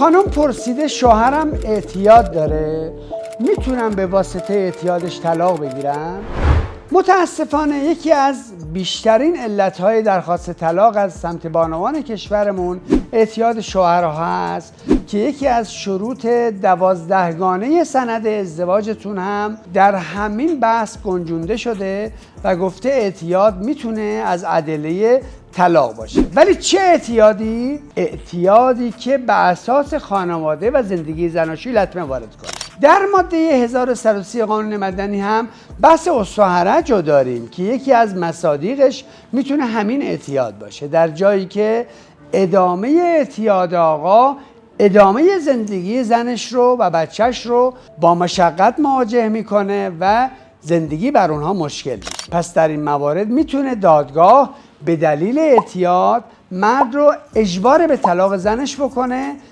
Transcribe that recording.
خانم پرسیده شوهرم اعتیاد داره، میتونم به واسطه اعتیادش طلاق بگیرم؟ متاسفانه یکی از بیشترین علتهای درخواست طلاق از سمت بانوان کشورمون اعتیاد شوهرها هست که یکی از شروط 12 گانه سند ازدواجتون هم در همین بحث گنجونده شده و گفته اعتیاد میتونه از ادله طلاق باشه. ولی چه اعتیادی؟ اعتیادی که به اساس خانواده و زندگی زناشویی لطمه وارد کنه. در ماده 1130 قانون مدنی هم بحث اسطوحرج رو داریم که یکی از مصادیقش میتونه همین اعتیاد باشه، در جایی که ادامه اعتیاد آقا ادامه زندگی زنش رو و بچهش رو با مشقت مواجه میکنه و زندگی بر اونها مشکل میشه. پس در این موارد میتونه دادگاه به دلیل اعتیاد مرد رو اجبار به طلاق زنش بکنه